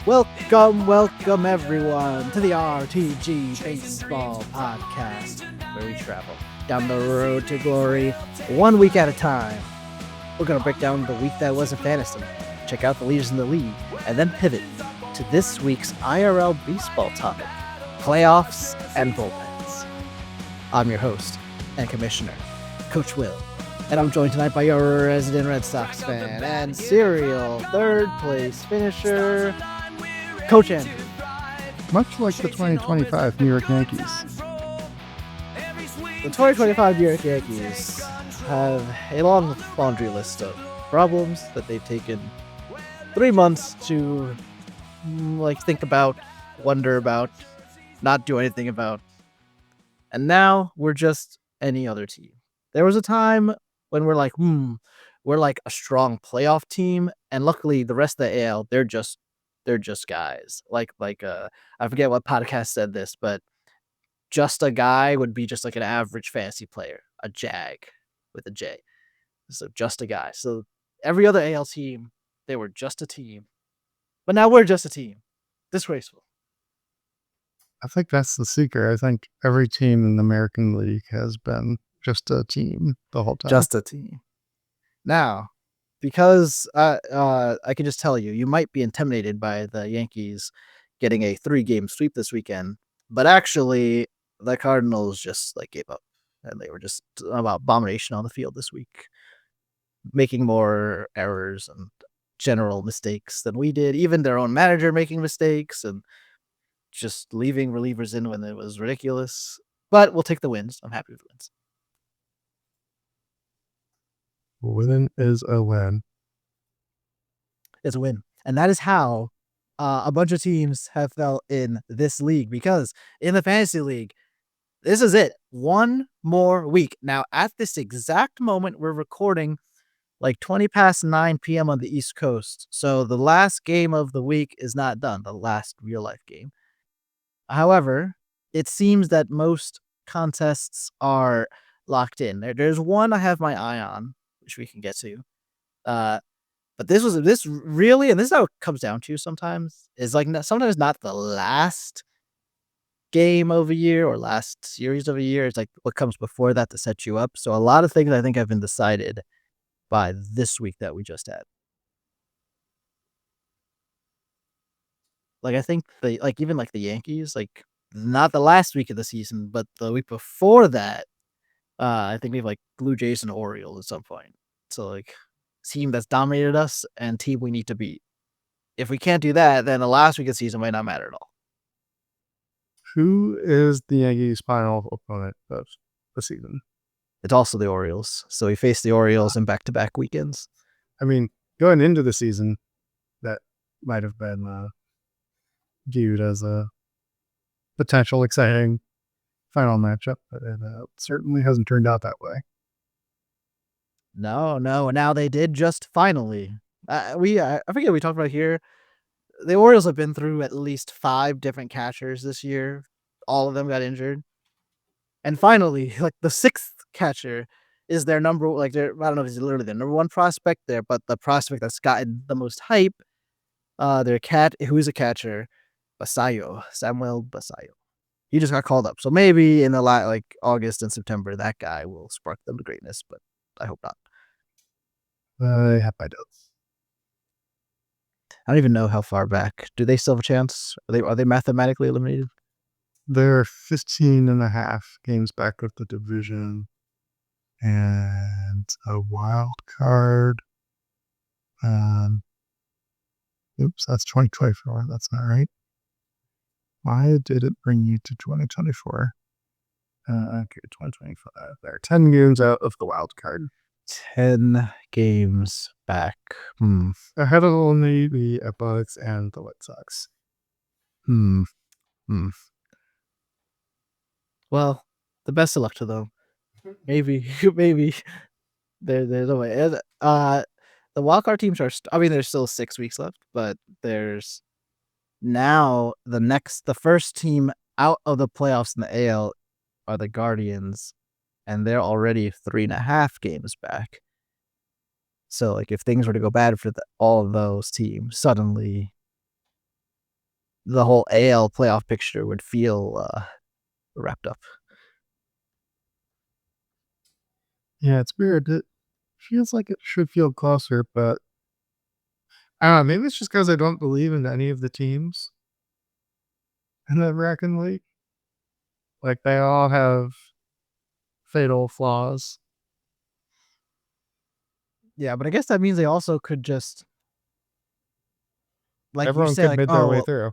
Welcome everyone to the RTG Baseball Podcast, where we travel down the road to glory 1 week at a time. We're going to break down the week that was in fantasy, check out the leaders in the league, and then pivot to this week's IRL baseball topic, playoffs and bullpens. I'm your host and commissioner, Coach Will, and I'm joined tonight by your resident Red Sox fan and serial third place finisher, Coach Andrew. Much like the 2025 New York Yankees. The 2025 New York Yankees have a long laundry list of problems that they've taken 3 months to think about, wonder about, not do anything about. And now we're just any other team. There was a time when we're like, we're like a strong playoff team, and luckily the rest of the AL, they're just guys. I forget what podcast said this, but just a guy would be just like an average fantasy player, a jag with a J. So just a guy. So every other AL team, they were just a team. But now we're just a team. Disgraceful. I think that's the secret. I think every team in the American League has been just a team the whole time. Just a team. Now, because I can just tell you, you might be intimidated by the Yankees getting a 3-game sweep this weekend, but actually the Cardinals just gave up, and they were just about abomination on the field this week, making more errors and general mistakes than we did. Even their own manager making mistakes and just leaving relievers in when it was ridiculous. But we'll take the wins. I'm happy with the wins. Win is a win. It's a win. And that is how a bunch of teams have felt in this league, because in the fantasy league, this is it. 1 more week. Now, at this exact moment, we're recording 20 past 9 p.m. on the East Coast. So the last game of the week is not done, the last real life game. However, it seems that most contests are locked in. There's one I have my eye on, which we can get to. But this really, and this is how it comes down to sometimes, is sometimes not the last game of a year or last series of a year. It's what comes before that to set you up. So a lot of things I think have been decided by this week that we just had. I think even the Yankees, not the last week of the season, but the week before that, I think we have Blue Jays and Orioles at some point. So team that's dominated us and team we need to beat. If we can't do that, then the last week of the season might not matter at all. Who is the Yankees' final opponent of the season? It's also the Orioles. So we face the Orioles in back-to-back weekends. I mean, going into the season, that might have been viewed as a potential exciting final matchup, but it certainly hasn't turned out that way. No. Now they did just finally. I forget what we talked about here. The Orioles have been through at least 5 different catchers this year. All of them got injured. And finally, the 6th catcher is their number, I don't know if he's literally their number 1 prospect there, but the prospect that's gotten the most hype, who is a catcher, Samuel Basayo. He just got called up. So maybe in the August and September, that guy will spark them to greatness, but I hope not. I have my doubts. I don't even know how far back. Do they still have a chance? Are they mathematically eliminated? They're 15 and a half games back of the division. And a wild card. Oops, that's 2024. That's not right. Why did it bring you to 2024? Okay, 2025. They're 10 games out of the wild card. 10 games back. Ahead of only the Bucks and the White Sox. Well, the best of luck to them. Maybe there's a way. The wildcard teams are. There's still 6 weeks left, but there's now the first team out of the playoffs in the AL are the Guardians, and they're already 3.5 games back. So if things were to go bad for all of those teams, suddenly the whole AL playoff picture would feel wrapped up. Yeah, it's weird. It feels like it should feel closer, but I don't know. Maybe it's just because I don't believe in any of the teams in the American League. Like they all have fatal flaws. Yeah, but I guess that means they also could just, like you Everyone say, could like, bid their way through.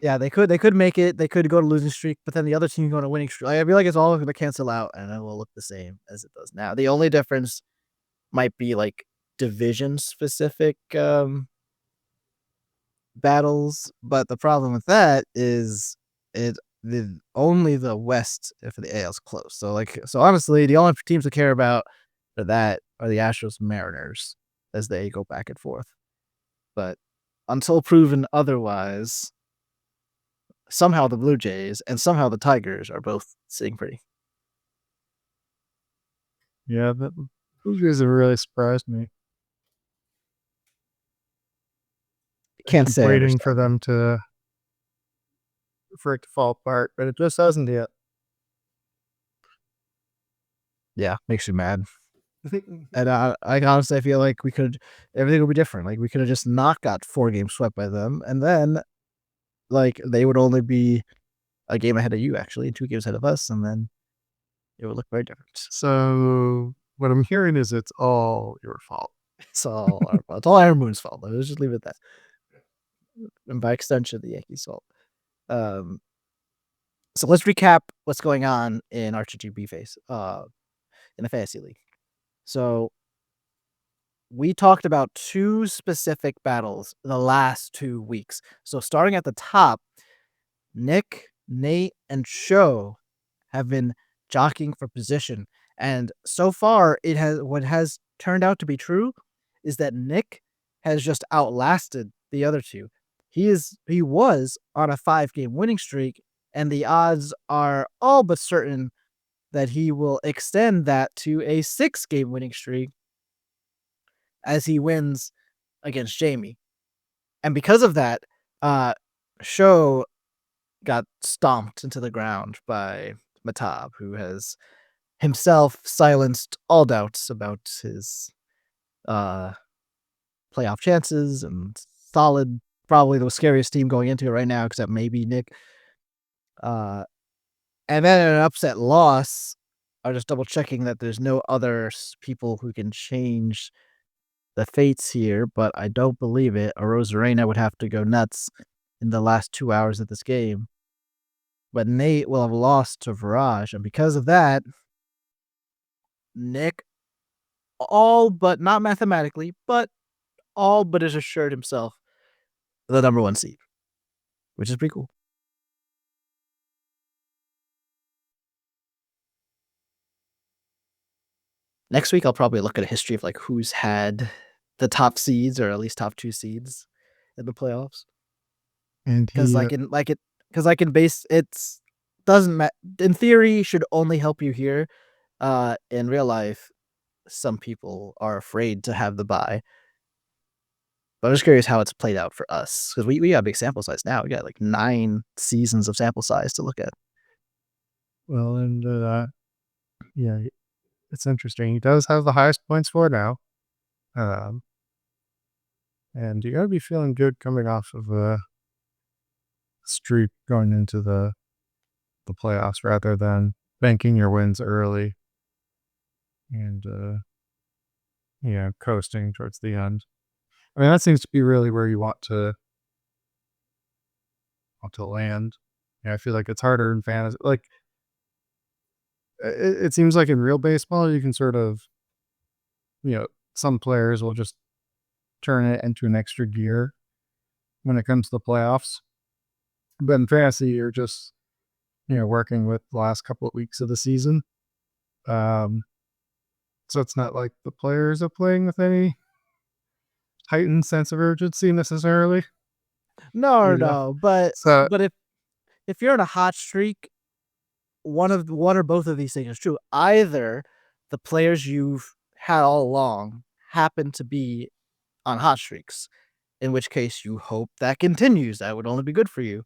yeah, they could make it. They could go to losing streak, but then the other team go on a winning streak. I feel like it's all going to cancel out, and it will look the same as it does now. The only difference might be like division specific battles, but the problem with that is only the West for the AL's close. So honestly, the only teams to care about for that are the Astros, Mariners, as they go back and forth. But until proven otherwise, somehow the Blue Jays and somehow the Tigers are both sitting pretty. Yeah, those guys have really surprised me. I Can't keep say I waiting for understand. them for it to fall apart, but it just hasn't yet. Yeah, makes you mad. And I honestly feel like everything would be different. Like we could have just not got 4 games swept by them, and then like they would only be a game ahead of you actually, and 2 games ahead of us, and then it would look very different. So what I'm hearing is it's all your fault. It's all our fault. It's all Iron Moon's fault. Let's just leave it at that. And by extension, the Yankees' fault. Um, so let's recap what's going on in our GGB phase, in the fantasy league. So we talked about 2 specific battles the last 2 weeks. So starting at the top, Nick, Nate, and Show have been jockeying for position. And so far, what has turned out to be true is that Nick has just outlasted the other two. He was on a 5-game winning streak, and the odds are all but certain that he will extend that to a 6-game winning streak as he wins against Jamie. And because of that, Show got stomped into the ground by Mehtab, who has himself silenced all doubts about his uh, playoff chances and solid, probably the scariest team going into it right now, except maybe Nick. And then in an upset loss, I'm just double checking that there's no other people who can change the fates here, but I don't believe it. A Rosarena would have to go nuts in the last 2 hours of this game. But Nate will have lost to Viraj, and because of that, Nick, all but not mathematically, but all but has assured himself the number 1 seed, which is pretty cool. Next week, I'll probably look at a history of like who's had the top seeds or at least top 2 seeds in the playoffs. And Because I can base it's doesn't matter. In theory, should only help you here. In real life, some people are afraid to have the bye. But I'm just curious how it's played out for us because we got a big sample size now. We got like 9 seasons of sample size to look at. well, and yeah, it's interesting. He does have the highest points for now. And you gotta be feeling good coming off of a streak going into the playoffs rather than banking your wins early and coasting towards the end. I mean, that seems to be really where you want to land. Yeah, I feel like it's harder in fantasy. Like it seems like in real baseball, you can sort of, some players will just turn it into an extra gear when it comes to the playoffs. But in fantasy, you're just, working with the last couple of weeks of the season. So it's not like the players are playing with any heightened sense of urgency necessarily. No, but So if you're in a hot streak, one or both of these things is true. Either the players you've had all along happen to be on hot streaks, in which case you hope that continues. That would only be good for you.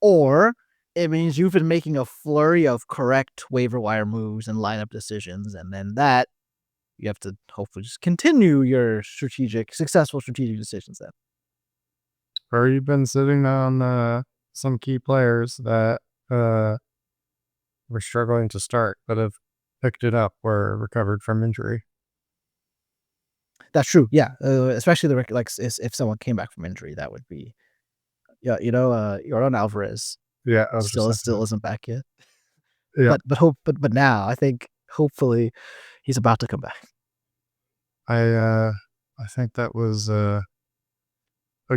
Or it means you've been making a flurry of correct waiver wire moves and lineup decisions, and then that you have to hopefully just continue your successful strategic decisions then. Or you've been sitting on some key players that were struggling to start, but have picked it up or recovered from injury. That's true. Yeah, especially if someone came back from injury, that would be Yordan Alvarez Yeah, I was just still thinking. isn't back yet. Yeah, But now I think hopefully he's about to come back. I think that was a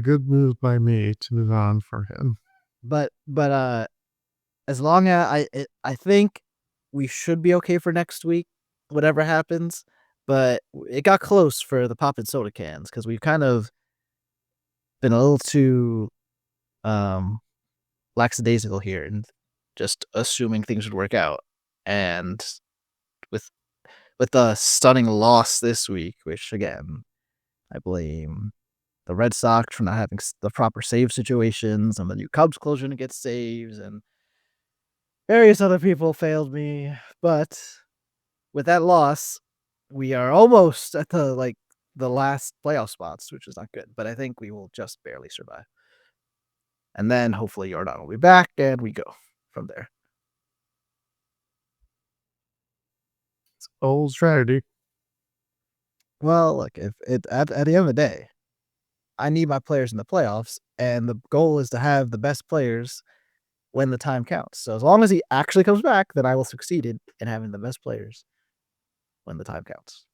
good move by me to move on from him. But as long as I think we should be okay for next week, whatever happens. But it got close for the pop and soda cans because we've kind of been a little too um lackadaisical here and just assuming things would work out. And with the stunning loss this week, which again I blame the Red Sox for not having the proper save situations, and the new Cubs closure to get saves, and various other people failed me. But with that loss, we are almost at the last playoff spots, which is not good. But I think we will just barely survive. And then hopefully Jordan will be back, and we go from there. Old strategy. Well, look, if it at the end of the day, I need my players in the playoffs, and the goal is to have the best players when the time counts. So as long as he actually comes back, then I will succeed in having the best players when the time counts.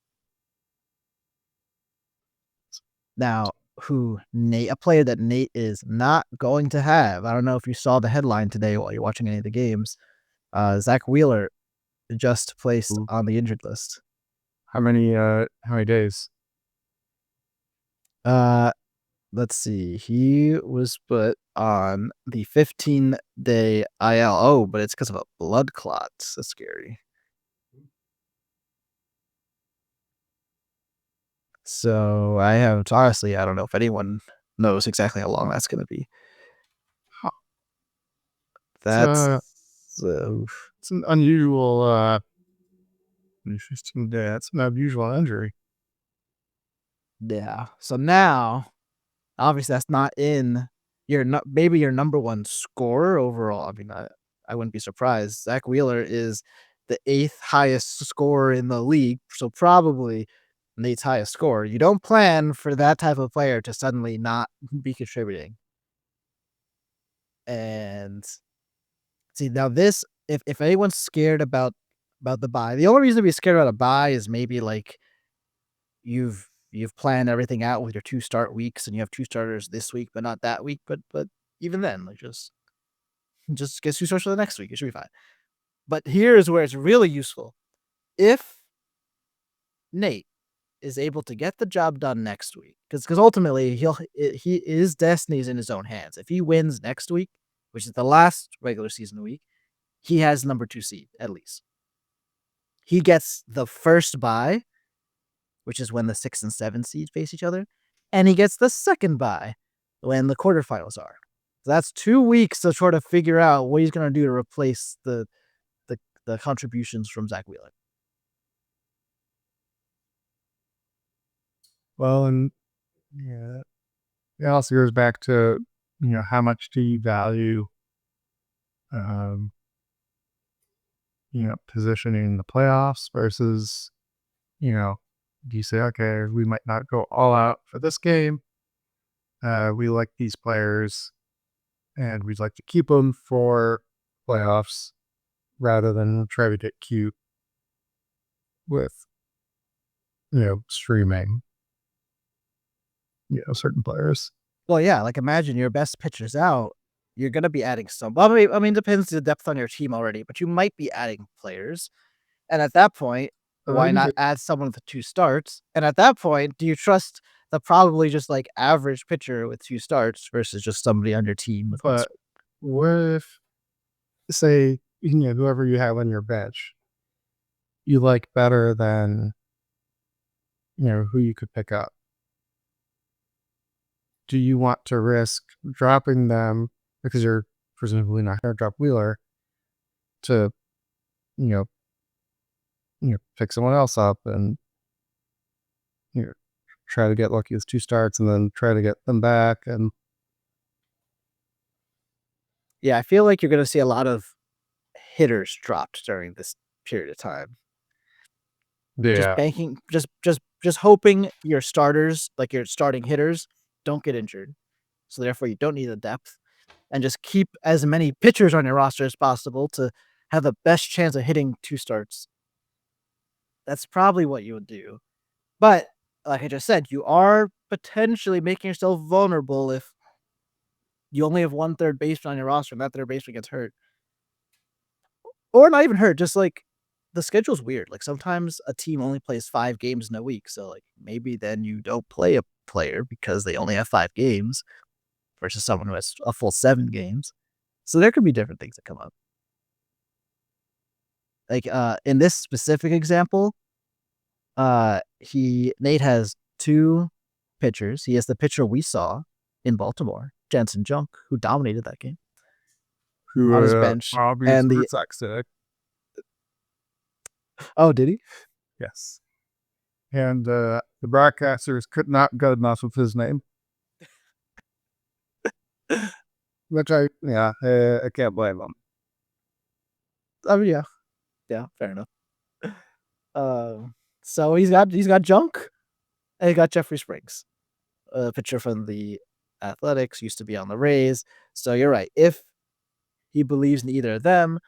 Now, a player that Nate is not going to have. I don't know if you saw the headline today while you're watching any of the games. Zach Wheeler just placed Ooh. on the injured list. How many days? Uh, let's see. He was put on the 15-day IL. Oh, but it's because of a blood clot. That's scary. So honestly, I don't know if anyone knows exactly how long that's going to be. Huh. That's It's an unusual 15 day. That's an unusual injury. yeah. So now, obviously, that's not in maybe your number one scorer overall. I mean, I wouldn't be surprised. Zach Wheeler is the 8th highest scorer in the league, so probably Nate's highest scorer. You don't plan for that type of player to suddenly not be contributing. And see now this, if anyone's scared about the buy, the only reason to be scared about a buy is maybe like you've planned everything out with your 2 start weeks and you have 2 starters this week, but not that week. But even then, like just get 2 starters for the next week. It should be fine. But here's where it's really useful. If Nate is able to get the job done next week, because ultimately his destiny is in his own hands. If he wins next week, which is the last regular season week, he has number 2 seed at least. He gets the first bye, which is when the 6 and 7 seeds face each other, and he gets the second bye when the quarterfinals are. So that's 2 weeks to sort of figure out what he's going to do to replace the contributions from Zach Wheeler. Well, and yeah, it also goes back to how much do you value um, positioning in the playoffs versus do you say, okay, we might not go all out for this game. We like these players and we'd like to keep them for playoffs rather than try to get cute with, streaming, certain players. Well, yeah, like imagine your best pitchers out. You're going to be adding some. Well, I mean, depends the depth on your team already, but you might be adding players. And at that point, why You not could, add someone with 2 starts? And at that point, do you trust the probably just like average pitcher with 2 starts versus just somebody on your team with 1 but start? what if, say, whoever you have on your bench, you like better than, who you could pick up? do you want to risk dropping them because you're presumably not going to drop Wheeler to, you know, pick someone else up and, you know, try to get lucky with 2 starts and then try to get them back. And Yeah, I feel like you're going to see a lot of hitters dropped during this period of time. Just yeah, banking, just hoping your starters, like your starting hitters, don't get injured. So therefore, you don't need the depth, and just keep as many pitchers on your roster as possible to have the best chance of hitting 2 starts. That's probably what you would do. But like I just said, you are potentially making yourself vulnerable if you only have one third baseman on your roster and that third baseman gets hurt. Or not even hurt, just like the schedule's weird. Like sometimes a team only plays 5 games in a week. So like maybe then you don't play a player because they only have 5 games versus someone who has a full 7 games. So there could be different things that come up. Like in this specific example, Nate has 2 pitchers. He has the pitcher we saw in Baltimore, Jensen Junk, who dominated that game who on his bench. obviously And the sucks today. oh, did he? Yes. And the broadcasters could not get enough of his name, which I can't blame them. I mean, yeah, fair enough. So he's got Junk and he got Jeffrey Springs, a pitcher from the Athletics, used to be on the Rays. So you're right. If he believes in either of them,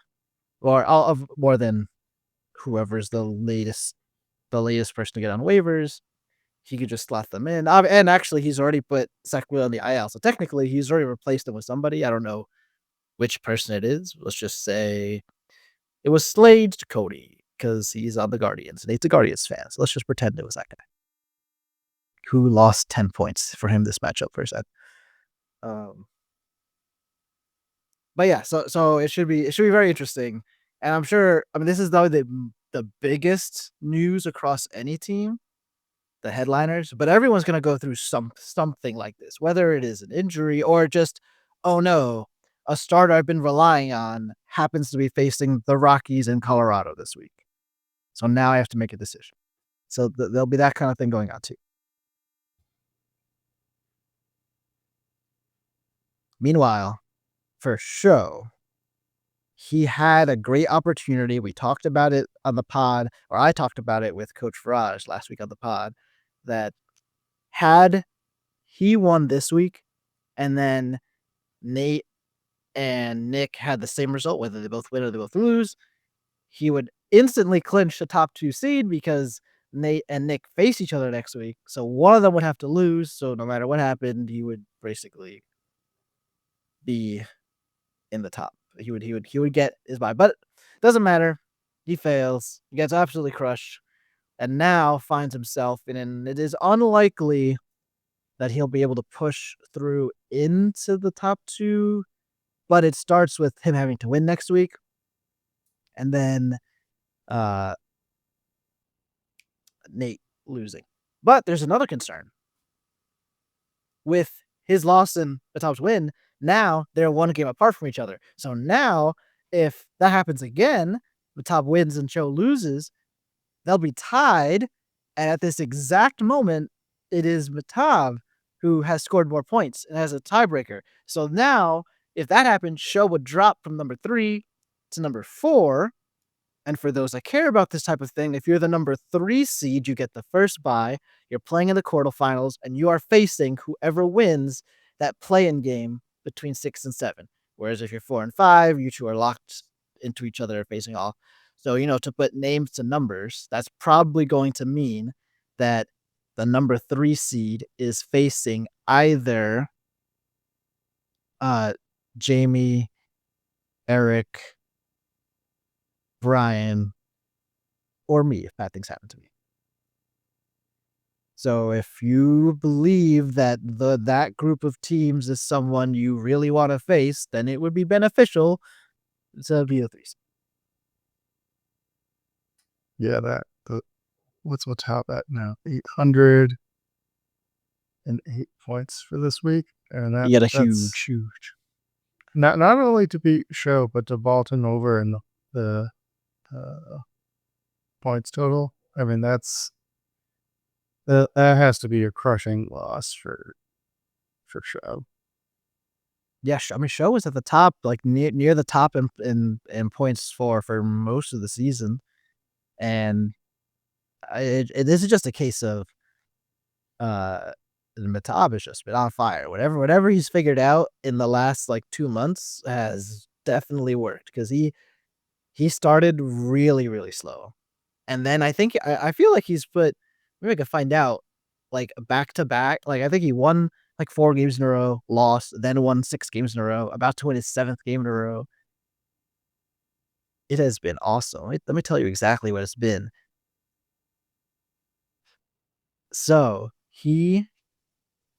or all of more than whoever's the latest person to get on waivers, he could just slot them in. And actually, he's already put Zach Wheeler on the IL, so technically, he's already replaced him with somebody. I don't know which person it is. Let's just say it was Slade to Cody because he's on the Guardians and he's a Guardians fan. So let's just pretend it was that guy who lost 10 points for him this matchup for a set. But yeah, so it should be very interesting, and I'm sure. I mean, this is the biggest news across any team, the headliners. But everyone's gonna go through something like this, whether it is an injury or just, oh no, a starter I've been relying on happens to be facing the Rockies in Colorado this week, so now I have to make a decision. So there'll be that kind of thing going on too. Meanwhile, for show, he had a great opportunity. We talked about it on the pod, or I talked about it with Coach Viraj last week on the pod, that had he won this week and then Nate and Nick had the same result, whether they both win or they both lose, he would instantly clinch the top 2 seed because Nate and Nick face each other next week. So one of them would have to lose. So no matter what happened, he would basically be in the top. He would get his bye, but it doesn't matter. He fails. He gets absolutely crushed, and now finds himself in an. It is unlikely that he'll be able to push through into the top 2, but it starts with him having to win next week, and then uh, Nate losing. But there's another concern with his loss and Mehtab's win. Now they're 1 game apart from each other. So now, if that happens again, Mehtab wins and Cho loses, they'll be tied. And at this exact moment, it is Mehtab who has scored more points and has a tiebreaker. So now, if that happens, Cho would drop from number 3 to number 4. And for those that care about this type of thing, if you're the number 3 seed, you get the first bye. You're playing in the quarterfinals, and you are facing whoever wins that play-in game between 6 and 7. Whereas if you're 4 and 5, you two are locked into each other facing off. So, to put names to numbers, that's probably going to mean that the number 3 seed is facing either Jamie, Eric, Brian, or me if bad things happen to me. So if you believe that that group of teams is someone you really want to face, then it would be beneficial to be a 3. Yeah, what's top at now? 800. points for this week, and He had a that's huge. not only to beat Show, but to Bolton over in the points total. I mean, that has to be a crushing loss for Show. Yeah, I mean, Show was at the top, like near the top in points for most of the season, and this is just a case of uh Mehtab has just been on fire. Whatever he's figured out in the last like 2 months has definitely worked because he started really slow, and then I feel like he's put maybe I could find out like back to back. Like I think he won like 4 games in a row, lost, then won 6 games in a row, about to win his 7th game in a row. It has been awesome. Let me tell you exactly what it's been. So he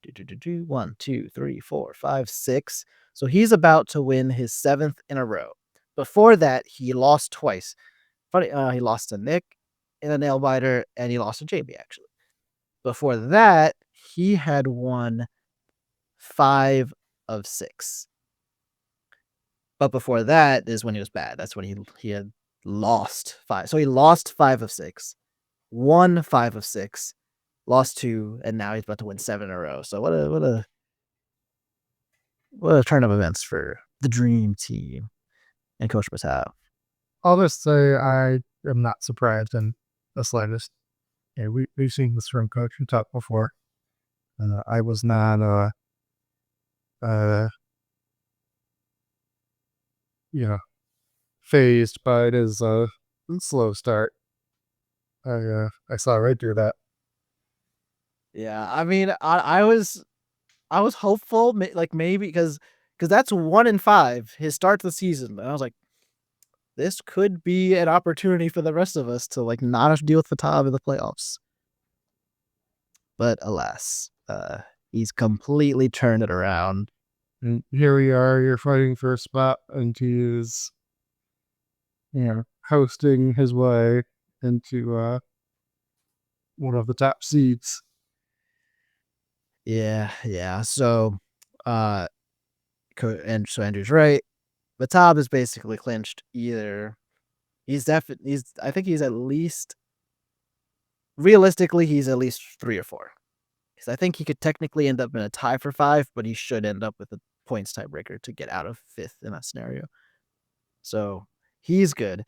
1, 2, 3, 4, 5, 6. So he's about to win his 7th in a row. Before that, he lost twice. Funny, he lost to Nick in a nail biter, and he lost to Jamie actually. Before that, he had won 5 of 6. But before that is when he was bad. That's when he had lost 5. So he lost 5 of 6, won 5 of 6, lost 2, and now he's about to win 7 in a row. So what a turn of events for the dream team and Coach Mehtab. I'll just say I am not surprised in the slightest. Yeah, we've seen this from Coach and talk before. I was not phased by his slow start. I saw right through that. Yeah, I mean, I was hopeful, like maybe because that's 1-5 his start to the season, and I was like, this could be an opportunity for the rest of us to like not have to deal with Mehtab in the playoffs. But alas, he's completely turned it around. And here we are. You're fighting for a spot, and he is, hosting his way into one of the top seeds. Yeah. So, and so Andrew's right. Mehtab is basically clinched. Either I think he's at least realistically he's at least 3 or 4. Because I think he could technically end up in a tie for 5, but he should end up with a points tiebreaker to get out of 5th in that scenario. So he's good.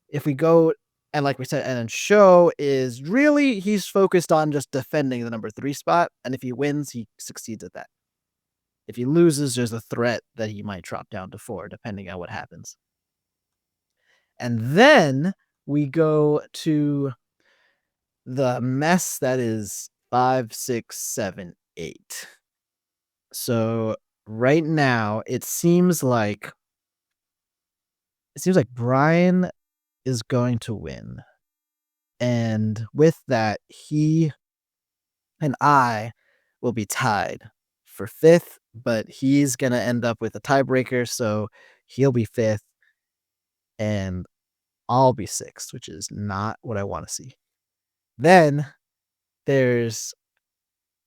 If we go and like we said, and then Show is really he's focused on just defending the number 3 spot, and if he wins, he succeeds at that. If he loses, there's a threat that he might drop down to 4, depending on what happens. And then we go to the mess that is 5, 6, 7, 8. So right now, it seems like Brian is going to win. And with that, he and I will be tied for 5th, but he's going to end up with a tiebreaker. So he'll be 5th and I'll be 6th, which is not what I want to see. Then there's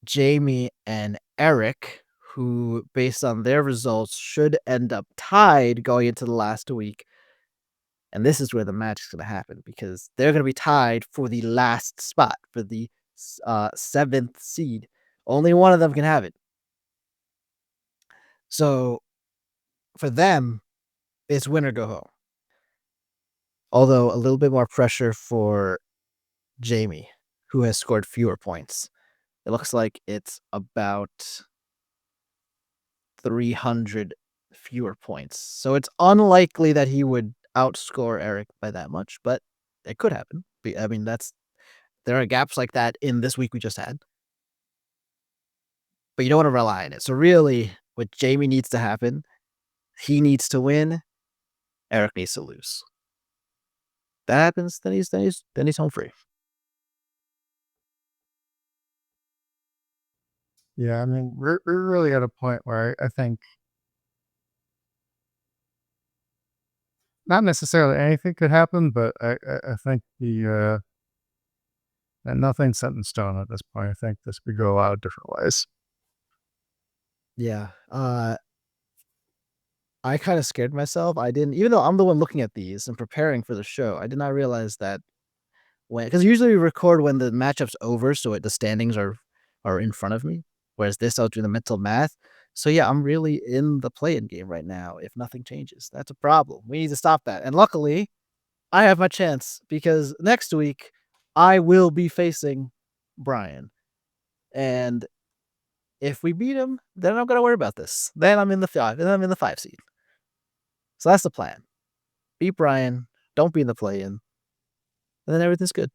Jamie and Eric, who, based on their results, should end up tied going into the last week. And this is where the magic's going to happen because they're going to be tied for the last spot, for the 7th seed. Only one of them can have it. So for them, it's win or go home. Although a little bit more pressure for Jamie, who has scored fewer points. It looks like it's about 300 fewer points. So it's unlikely that he would outscore Eric by that much, but it could happen. I mean, there are gaps like that in this week we just had. But you don't want to rely on it. So really, what Jamie needs to happen, he needs to win, Eric needs to lose. That happens, then he's home free. Yeah, I mean, we're really at a point where I think not necessarily anything could happen, but I think that nothing's set in stone at this point. I think this could go a lot of different ways. Yeah. I kind of scared myself. I didn't, even though I'm the one looking at these and preparing for the show, I did not realize that because usually we record when the matchup's over, so the standings are in front of me. Whereas this, I'll do the mental math. So yeah, I'm really in the play-in game right now. If nothing changes, that's a problem. We need to stop that. And luckily, I have my chance because next week I will be facing Brian, and if we beat him, then I'm not gonna worry about this. Then I'm in the five. Then I'm in the 5 seed. So that's the plan. Beat Brian. Don't be in the play-in, and then everything's good.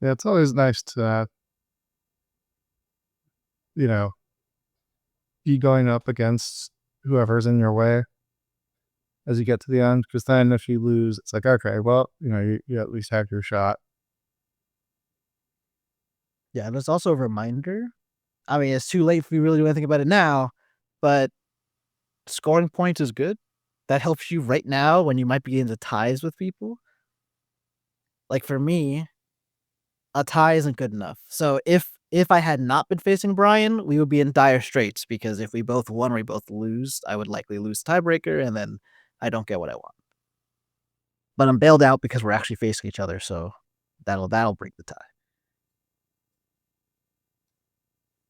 Yeah, it's always nice to, you know, be going up against whoever's in your way as you get to the end. Because then if you lose, it's like, okay, well, you at least have your shot. Yeah, and it's also a reminder. I mean, it's too late if we really do anything about it now, but scoring points is good. That helps you right now when you might be into ties with people. Like for me, a tie isn't good enough. So if I had not been facing Brian, we would be in dire straits because if we both won or we both lose, I would likely lose tiebreaker, and then I don't get what I want. But I'm bailed out because we're actually facing each other, so that'll break the tie.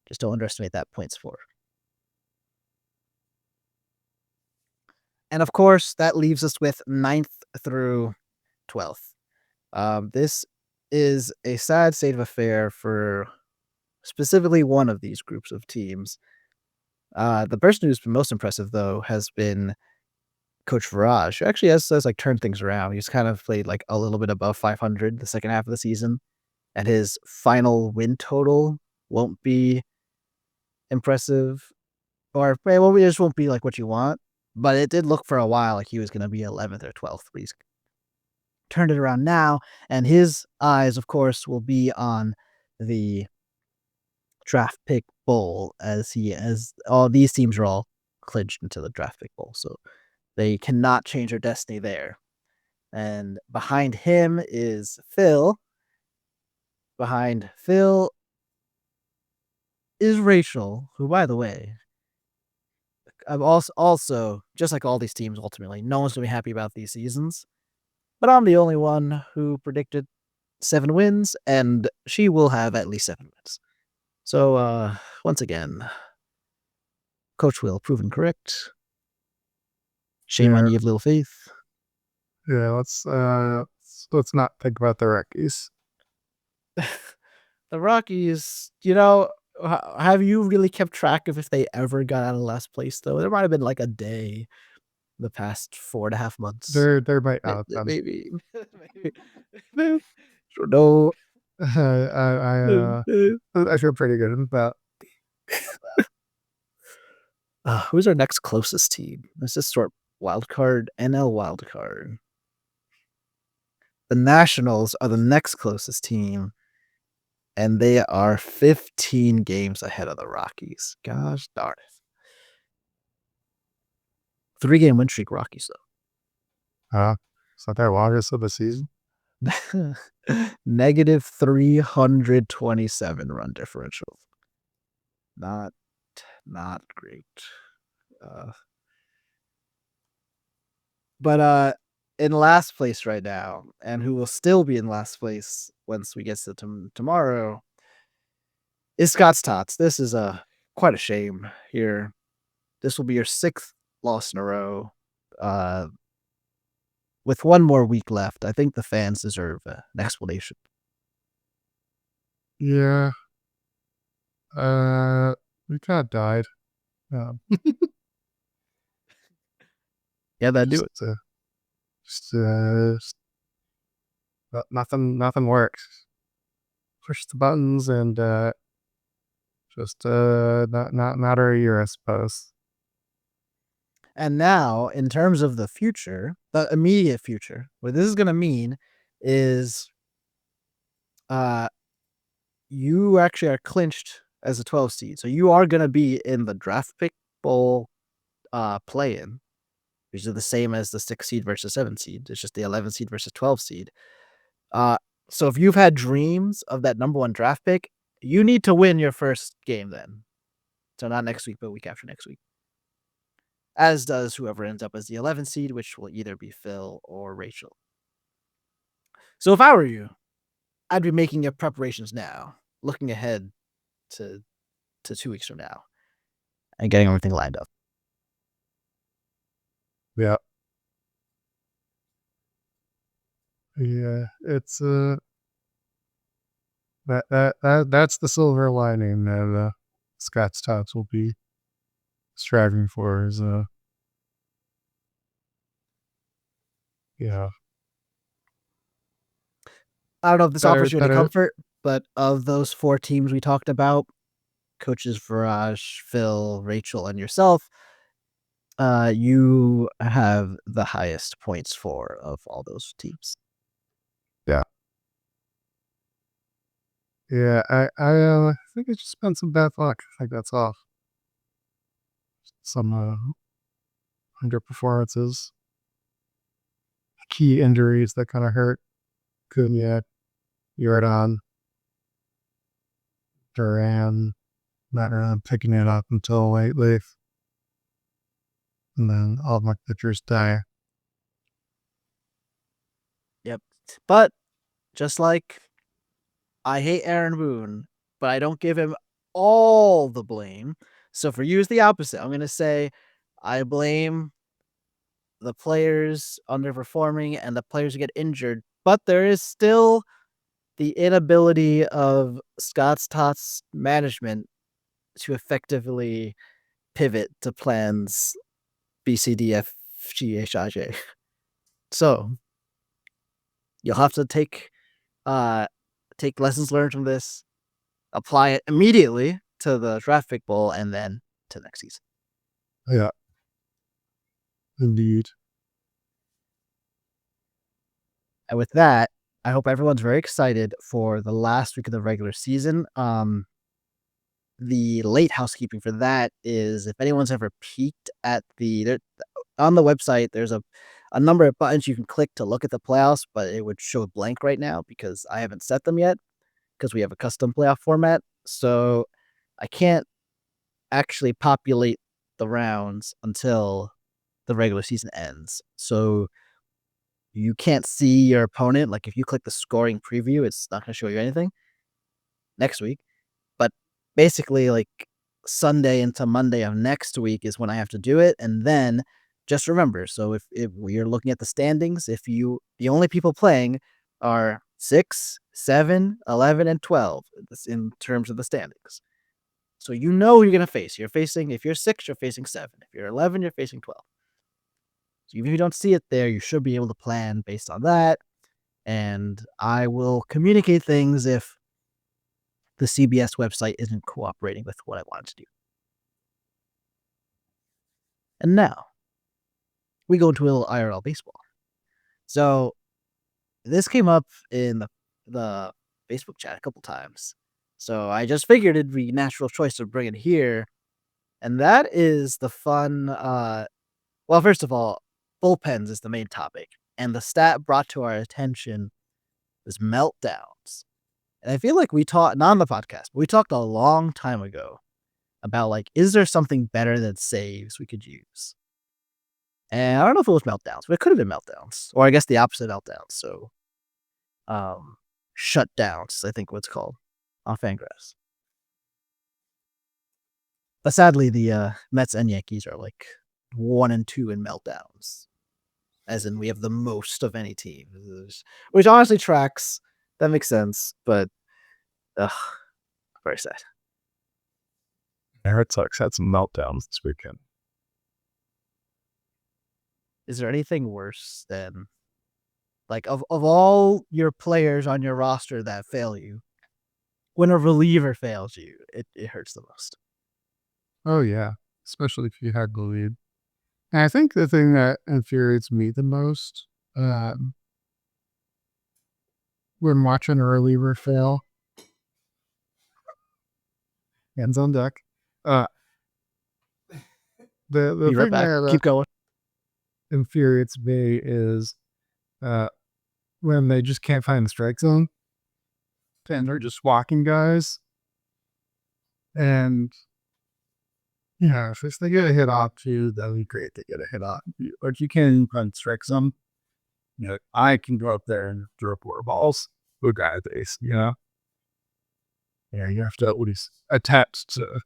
Just don't underestimate that points for. And of course, that leaves us with 9th through 12th. This is a sad state of affair for specifically one of these groups of teams. The person who's been most impressive, though, has been Coach Viraj, who actually has like turned things around. He's kind of played like a little bit above 500 the second half of the season, and his final win total won't be impressive, or well, it just won't be like what you want. But it did look for a while like he was going to be 11th or 12th. But he's turned it around now, and his eyes, of course, will be on the draft pick bowl as all these teams are all clinched into the draft pick bowl, so they cannot change their destiny there. And behind him is Phil. Behind Phil is Rachel, who, by the way, I'm also just like all these teams. Ultimately, no one's gonna be happy about these seasons, but I'm the only one who predicted 7 wins, and she will have at least 7 wins. So, once again, Coach Will proven correct. Shame on Yeah, you of little faith. yeah. Let's not think about the Rockies. The Rockies, have you really kept track of if they ever got out of last place, though? There might have been like a day the past 4.5 months. There might not have been. Maybe. Maybe. No. I feel pretty good about. Who's our next closest team? Let's just sort wild card, NL wild card. The Nationals are the next closest team, and they are 15 games ahead of the Rockies. Gosh darn it. 3-game win streak Rockies, It's not their longest of the season. though. Negative 327 run differential. Not great. But in last place right now, and who will still be in last place once we get to tomorrow, is Scott's Tots. This is quite a shame here. This will be your 6th loss in a row. With one more week left, I think the fans deserve an explanation. Yeah. We kind of died. Um, Yeah, that do just, it. but nothing works. Push the buttons and just not our year, I suppose. And now, in terms of the future, the immediate future, what this is going to mean is you actually are clinched as a 12 seed. So you are going to be in the draft pick bowl play-in, which is the same as the 6 seed versus 7 seed. It's just the 11 seed versus 12 seed. So if you've had dreams of that number 1 draft pick, you need to win your first game then. So not next week, but week after next week. As does whoever ends up as the 11th seed, which will either be Phil or Rachel. So if I were you, I'd be making your preparations now, looking ahead to 2 weeks from now, and getting everything lined up. Yeah. Yeah, it's that's the silver lining that Scott's Tots will be striving for is yeah, I don't know if this offers you any better comfort, but of those 4 teams we talked about, coaches Viraj, Phil, Rachel, and yourself, you have the highest points for of all those teams. yeah. Yeah, I think it's just been some bad luck. I think that's off. Some underperformances, key injuries that kind of hurt. Cunha, Jordan, Duran, not really picking it up until lately. And then all of my pitchers die. Yep. But just like I hate Aaron Boone, but I don't give him all the blame. So for you, it's the opposite. I'm going to say I blame the players underperforming and the players who get injured, but there is still the inability of Scott's Tots management to effectively pivot to plans B, C, D, F, G, H, I, J. So you'll have to take lessons learned from this, apply it immediately to the draft pick bowl, and then to next season. Yeah, indeed. And with that, I hope everyone's very excited for the last week of the regular season. The late housekeeping for that is if anyone's ever peeked at on the website, there's a number of buttons you can click to look at the playoffs, but it would show blank right now because I haven't set them yet because we have a custom playoff format. So I can't actually populate the rounds until the regular season ends. So you can't see your opponent. Like if you click the scoring preview, it's not going to show you anything next week. But basically, like Sunday into Monday of next week is when I have to do it. And then just remember, so if you're looking at the standings, the only people playing are 6, 7, 11, and 12 in terms of the standings. So you know who you're going to face. If you're 6, you're facing 7. If you're 11, you're facing 12. So even if you don't see it there, you should be able to plan based on that. And I will communicate things if the CBS website isn't cooperating with what I wanted to do. And now we go into a little IRL baseball. So this came up in the Facebook chat a couple times. So I just figured it'd be natural choice to bring it here. And that is the fun. Well, first of all, bullpens is the main topic. And the stat brought to our attention was meltdowns. And I feel like we talked, not on the podcast, but we talked a long time ago about like, is there something better than saves we could use? And I don't know if it was meltdowns, but it could have been meltdowns, or I guess the opposite meltdowns. So, shutdowns, I think what's called on Fangraphs. But sadly, the Mets and Yankees are like 1 and 2 in meltdowns, as in we have the most of any team, which honestly tracks. That makes sense, but very sad. The Red Sox had some meltdowns this weekend. Is there anything worse than like of all your players on your roster that fail you, when a reliever fails you, it hurts the most. Oh yeah, especially if you had the lead. And I think the thing that infuriates me the most when watching a reliever fail, hands on deck. The Be right thing back. that Keep going. infuriates me is when they just can't find the strike zone and they're just walking guys. And Yeah, if they get a hit off too, that'd be great to get a hit off you. But you can run strike some. I can go up there and throw 4 balls. Good guy at base, Yeah, you have to at least attach to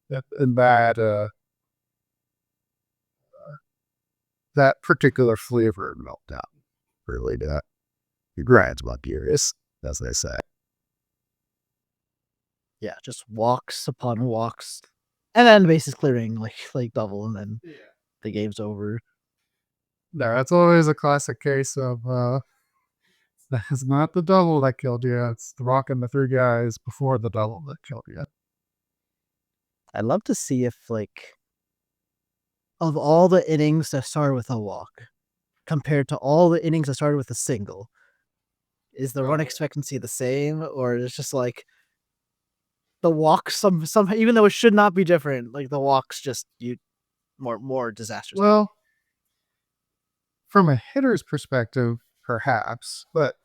that and that particular flavor of meltdown. Really, that it grinds my gears, as they say. Yeah, just walks upon walks, and then bases clearing like double, and then the game's over. No, that's always a classic case of that's not the double that killed you. It's the rock and the 3 guys before the double that killed you. I'd love to see if of all the innings that started with a walk compared to all the innings that started with a single, is the run expectancy the same, or is just the walks some even though it should not be different, like the walks just you more disasters happen. Well, from a hitter's perspective, perhaps, but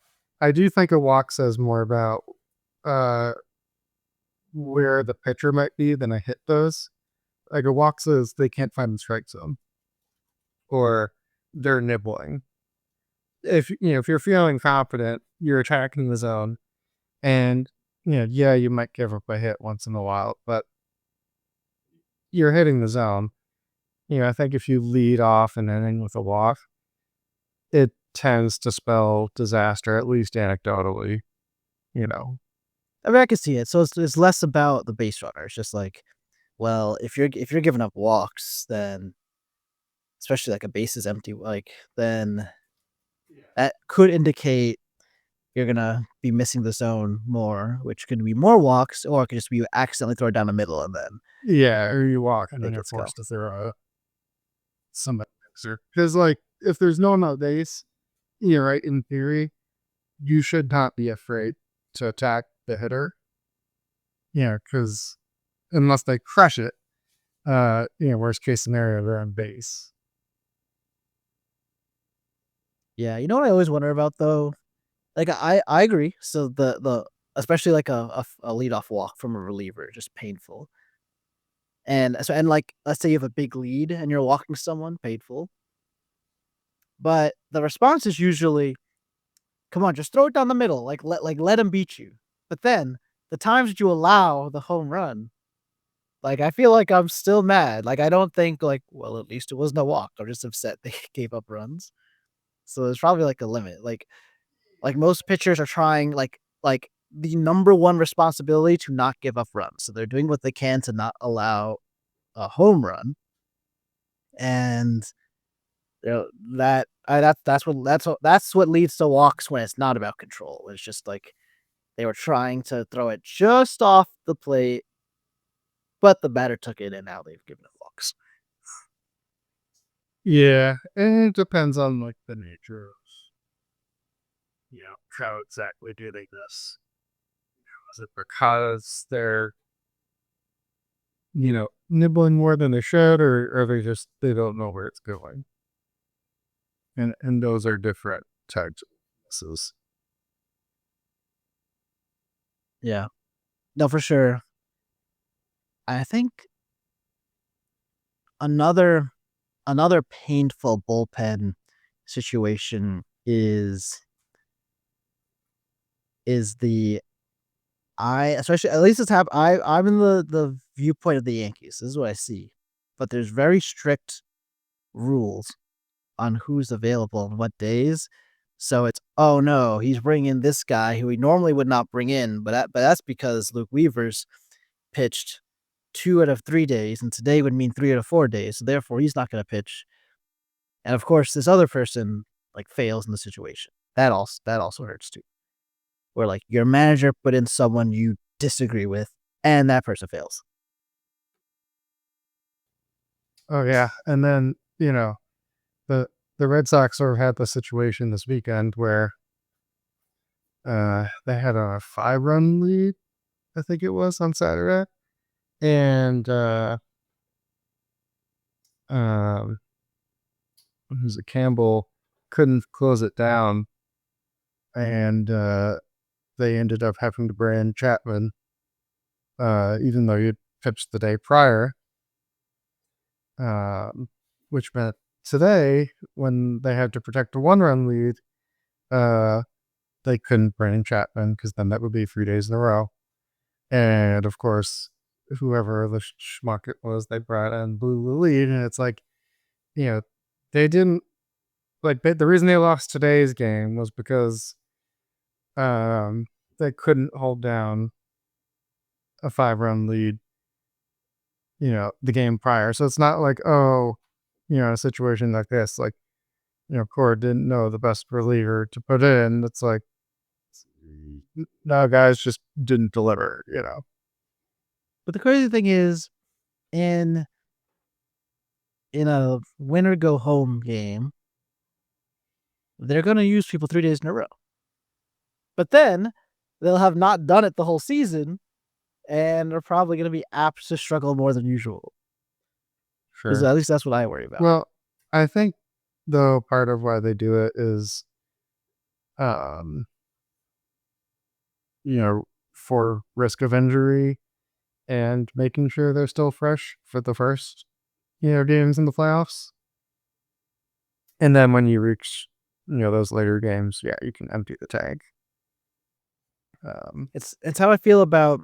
I do think a walk says more about uh, where the pitcher might be than a hit does. Like a walk says they can't find the strike zone or they're nibbling. If you're feeling confident, you're attacking the zone, and yeah, you might give up a hit once in a while, but you're hitting the zone. I think if you lead off an inning with a walk, it tends to spell disaster, at least anecdotally. You know, I mean, I can see it. So it's less about the base runner. It's just well, if you're giving up walks, then especially like a base is empty, then that could indicate you're gonna be missing the zone more, which could be more walks, or it could just be you accidentally throw it down the middle and then yeah, or you walk and they then you're get to go. forced to throw somebody mixer. Because like if there's no one on base, right, in theory, you should not be afraid to attack the hitter. Because unless they crush it, worst case scenario, they're on base. Yeah, you know what I always wonder about though? Like I agree. So the especially like a leadoff walk from a reliever, just painful. And like let's say you have a big lead and you're walking someone, painful. But the response is usually, "Come on, just throw it down the middle, let him beat you." But then the times that you allow the home run, I feel like I'm still mad. Like I don't think well, at least it wasn't a walk. I'm just upset they gave up runs. So there's probably like a limit. Like most pitchers are trying like the number one responsibility to not give up runs. So they're doing what they can to not allow a home run. And that's what leads to walks when it's not about control. It's just like they were trying to throw it just off the plate, but the batter took it and now they've given it walks. Yeah, and it depends on like the nature of how exactly do they this. Is it because they're nibbling more than they should, or are they don't know where it's going? And those are different types of misses. Yeah. No, for sure. I think another another painful bullpen situation is the I especially at least I'm in the viewpoint of the Yankees. This is what I see. But there's very strict rules on who's available on what days. So it's, oh no, he's bringing this guy who he normally would not bring in, but that's because Luke Weaver's pitched 2 out of 3 days, and today would mean 3 out of 4 days. So therefore, he's not going to pitch. And of course, this other person fails in the situation. That also hurts too. Where your manager put in someone you disagree with, and that person fails. Oh yeah, and then the the Red Sox sort of had the situation this weekend where they had a 5-run lead, I think it was on Saturday, and um, who's it, Campbell couldn't close it down, and they ended up having to bring in Chapman, even though he had pitched the day prior. which meant today when they had to protect a 1-run lead, they couldn't bring in Chapman because then that would be 3 days in a row. And of course, whoever the schmuck it was, they brought in blew the lead, and it's like, they didn't the reason they lost today's game was because they couldn't hold down a 5-run lead, the game prior. So it's not like, a situation like this, Core didn't know the best reliever to put in. It's like, no, guys just didn't deliver. But the crazy thing is, in a winner go home game, they're going to use people 3 days in a row. But then they'll have not done it the whole season, and are probably going to be apt to struggle more than usual. Because Sure. at least that's what I worry about. Well, I think though part of why they do it is, for risk of injury and making sure they're still fresh for the first, games in the playoffs. And then when you reach, those later games, yeah, you can empty the tank. It's how I feel about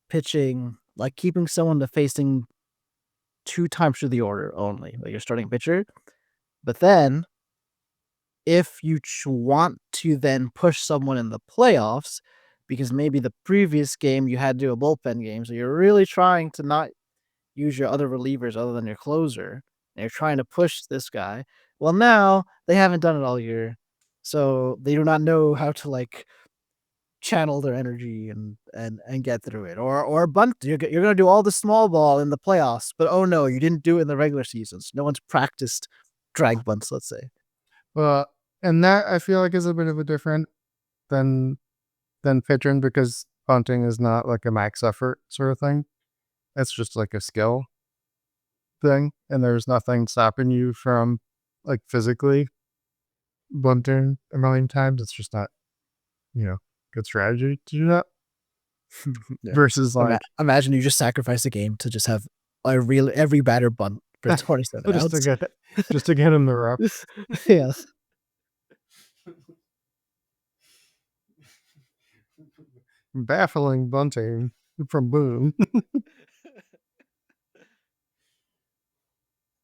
pitching, like keeping someone to facing 2 times through the order only, like your starting pitcher. But then, if you want to then push someone in the playoffs, because maybe the previous game you had to do a bullpen game, so you're really trying to not use your other relievers other than your closer, and you're trying to push this guy. Well, now they haven't done it all year, so they do not know how to channel their energy and get through it. Or bunt. You're gonna do all the small ball in the playoffs, but oh no, you didn't do it in the regular seasons. No one's practiced drag bunts, let's say. Well, and that I feel like is a bit of a different than pitching, because bunting is not like a max effort sort of thing. It's just like a skill thing, and there's nothing stopping you from physically bunting a million times. It's just not, good strategy to do that. Yeah. Versus Imagine you just sacrifice a game to just have every batter bunt for 27 just outs. to get him the reps. Yes. Baffling bunting from Boone.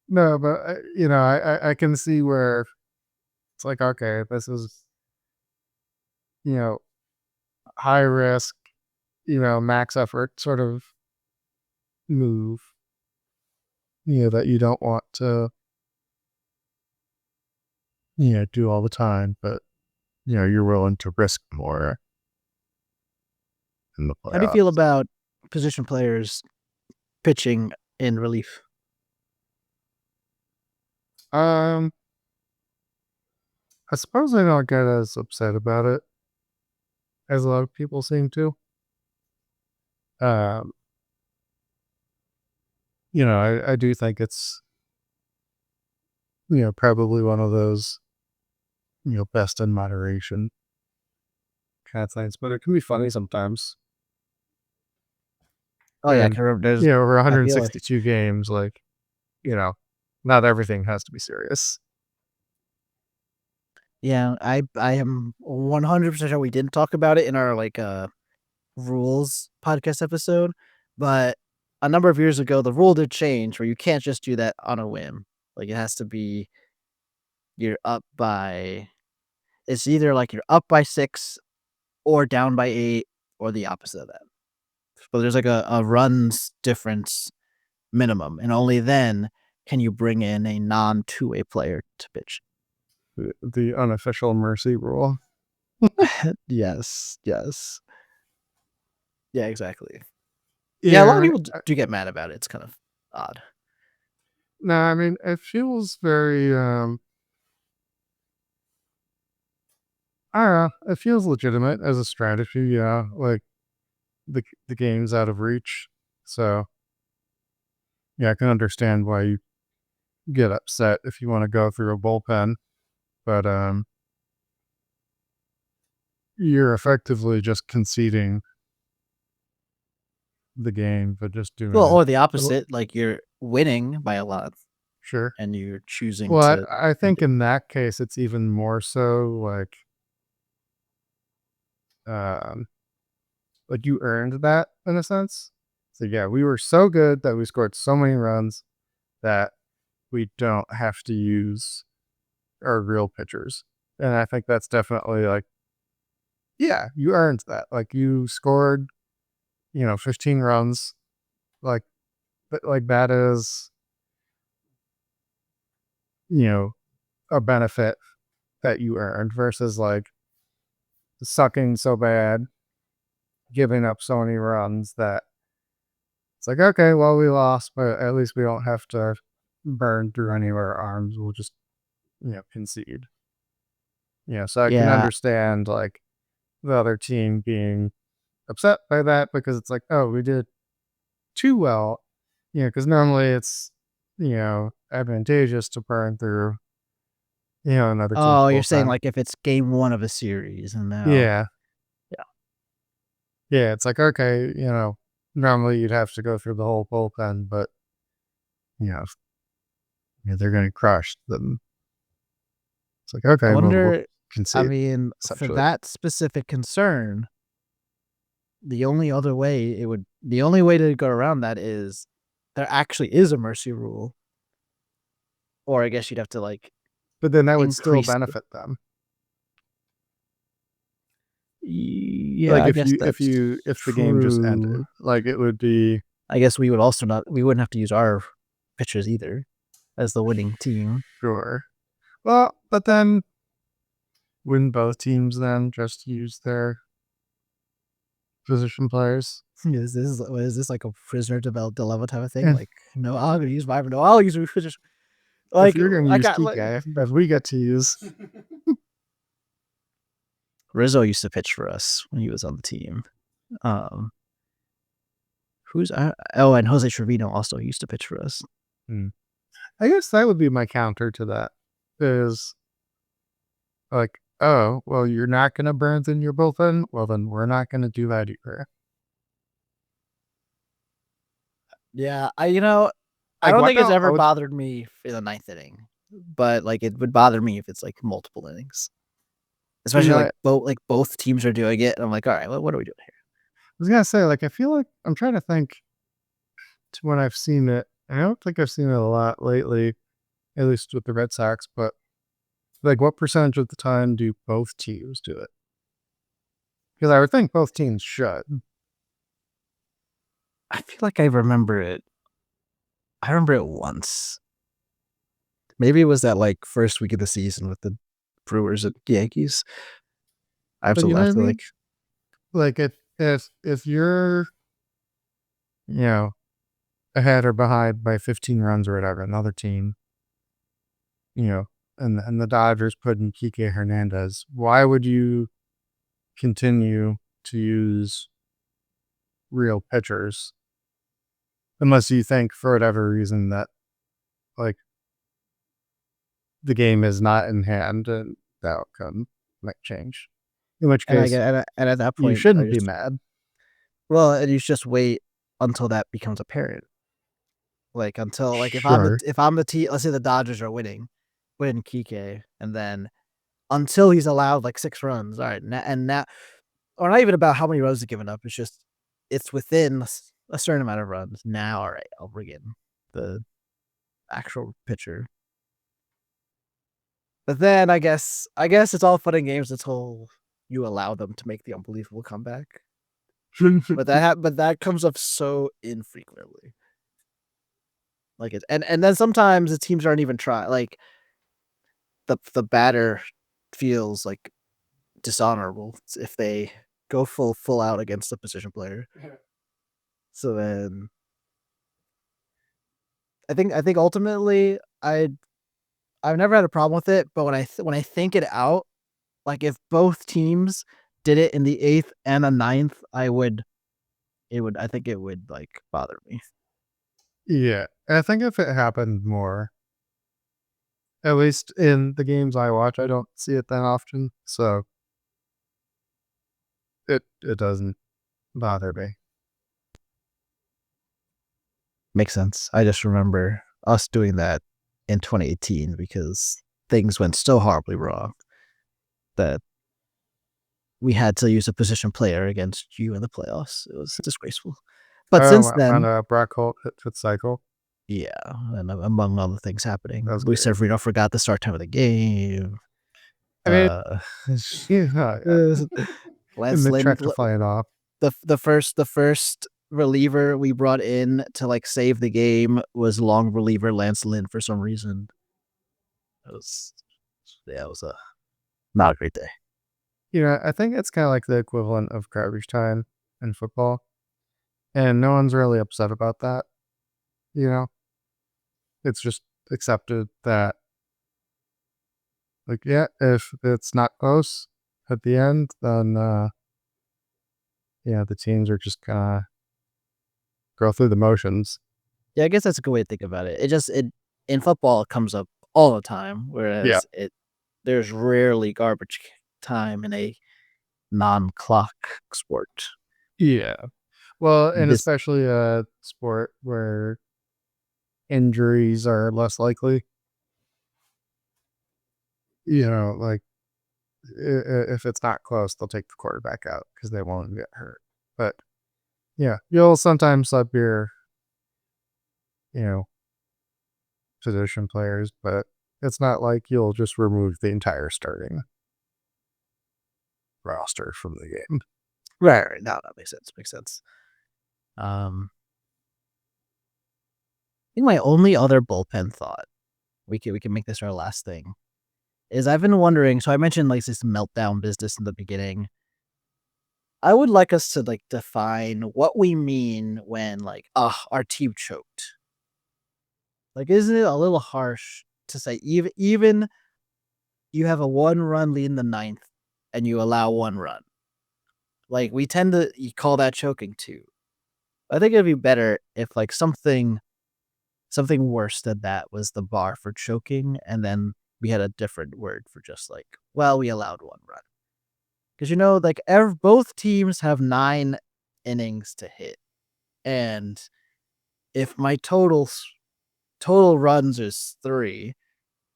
No, but I can see where it's like, okay, this is high risk, max effort sort of move, that you don't want to do all the time, but you're willing to risk more in the How do you feel playoffs. about position players pitching in relief? I suppose I don't get as upset about it as a lot of people seem to. Um, I do think it's probably one of those best in moderation kind of things, but it can be funny sometimes. Oh yeah, I And can remember. over I feel like 162 games, you know, not everything has to be serious. yeah, I am 100% sure we didn't talk about it in our rules podcast episode, but a number of years ago the rule did change where you can't just do that on a whim. Like it has to be you're up by it's either like you're up by 6 or down by 8 or the opposite of that. But there's like a runs difference minimum, and only then can you bring in a non two-way player to pitch. The unofficial mercy rule. Yes, yes. Yeah, exactly. Yeah, a lot of Yeah, people do get mad about it. It's kind of odd. no, I mean, it feels very, I don't know, it feels legitimate as a strategy, yeah, like the game's out of reach. So, yeah, I can understand why you get upset if you want to go through a bullpen, but you're effectively just conceding the game, but just doing Well, or it. the opposite, like you're winning by a lot Sure. and you're choosing Well, to I end think it. in that case, it's even more so um, like you earned that in a sense. So yeah, we were so good that we scored so many runs that we don't have to use our real pitchers. And I think that's definitely like, yeah, you earned that. Like you scored, 15 runs. Like, but like that is, you know, a benefit that you earned versus like sucking so bad, giving up so many runs that it's like, okay, well, we lost, but at least we don't have to burn through any of our arms. We'll just, concede. So I can Yeah. understand like the other team being upset by that because it's like, oh, we did too well, because normally it's, advantageous to burn through, another team's Oh, you're saying bullpen. like if it's game one of a series and now, Yeah. yeah. Yeah. It's like, okay, normally you'd have to go through the whole bullpen, but, if they're getting crushed, then it's like, I okay, well, we'll wonder, I concede, mean, for essentially. that specific concern, the only way to go around that is there actually is a mercy rule. Or I guess you'd have to like But then that would still increase the, benefit them. yeah, Like I guess that's if the game just true. ended, like it would be I guess we wouldn't have to use our pitchers either as the winning team. sure. Well, but then wouldn't both teams then just use their position players? Is this like a prisoner dilemma type of thing? And Like, no, I'm gonna use my no, I'll use my pitchers. if Like you're going to I use got like TK, if we get to use, Rizzo used to pitch for us when he was on the team. Um, and Jose Trevino also used to pitch for us. I guess that would be my counter to that. Is like, oh, well, you're not going to burn in your bullpen. Well, then we're not going to do that either. Yeah, I Like, don't what think it's though? ever bothered me in the ninth inning, but like it would bother me if it's like multiple innings, especially I like both teams are doing it. And I'm like, all right, what are we doing here? was going to say, like, I feel like I'm trying to think to when I've seen it. I don't think I've seen it a lot lately, at least with the Red Sox, but like, what percentage of the time do both teams do it? Because I would think both teams should. I feel like I remember it. I remember it once. Maybe it was that like first week of the season with the Brewers and Yankees. But you know I what I have to mean? like, Like, if you're, you know, ahead or behind by 15 runs or whatever, another team, you know, and the Dodgers put in Kike Hernandez, why would you continue to use real pitchers unless you think for whatever reason that like the game is not in hand and the outcome might change. In which and I case, get and at that you point I shouldn't be just mad. and you just wait until that becomes apparent. Like until like Sure. if I'm the team, let's say the Dodgers are winning Kike, and then until he's allowed like 6 runs, all right, and now or not even about how many runs he's given up. It's just it's within a certain amount of runs. Now, all right, I'll bring in the actual pitcher. But then I guess it's all fun and games until you allow them to make the unbelievable comeback. But that comes up so infrequently. Like it and then sometimes the teams aren't even trying. Like the batter feels like dishonorable if they go full out against the position player. So then I think ultimately I've never had a problem with it, but when I think it out, like if both teams did it in the eighth and the ninth, I think it would like bother me. Yeah. I think if it happened more, at least in the games I watch, I don't see it that often. So it doesn't bother me. Makes sense. I just remember us doing that in 2018 because things went so horribly wrong that we had to use a position player against you in the playoffs. It was disgraceful. But since On then, a Brock Holt hit cycle. yeah, and among other things happening, That was Luis great. Severino forgot the start time of the game. I mean, Uh, yeah, and Lance then Lynn, tried to fly it off. the first reliever we brought in to like save the game was long reliever Lance Lynn for some reason. It was yeah, it was a not a great day. I think it's kind of like the equivalent of garbage time in football, and no one's really upset about that. You know, it's just accepted that, like, yeah, if it's not close at the end, then yeah, the teams are just gonna go through the motions. Yeah, I guess that's a good way to think about it. It in football it comes up all the time, Yeah, whereas there's rarely garbage time in a non-clock sport. yeah. Well, and This especially a sport where injuries are less likely. Like if it's not close, they'll take the quarterback out because they won't get hurt. But yeah, you'll sometimes sub your, you know, position players, but it's not like you'll just remove the entire starting roster from the game. right. No, that makes sense. Makes sense. Um, I think my only other bullpen thought we can make this our last thing is I've been wondering. So I mentioned like this meltdown business in the beginning. I would like us to like define what we mean when like our team choked. Like, isn't it a little harsh to say even you have a 1-run lead in the ninth and you allow 1 run? Like, we tend to call that choking too. I think it'd be better if like something worse than that was the bar for choking, and then we had a different word for just like, well, we allowed 1 run. Because like both teams have 9 innings to hit, and if my total runs is 3,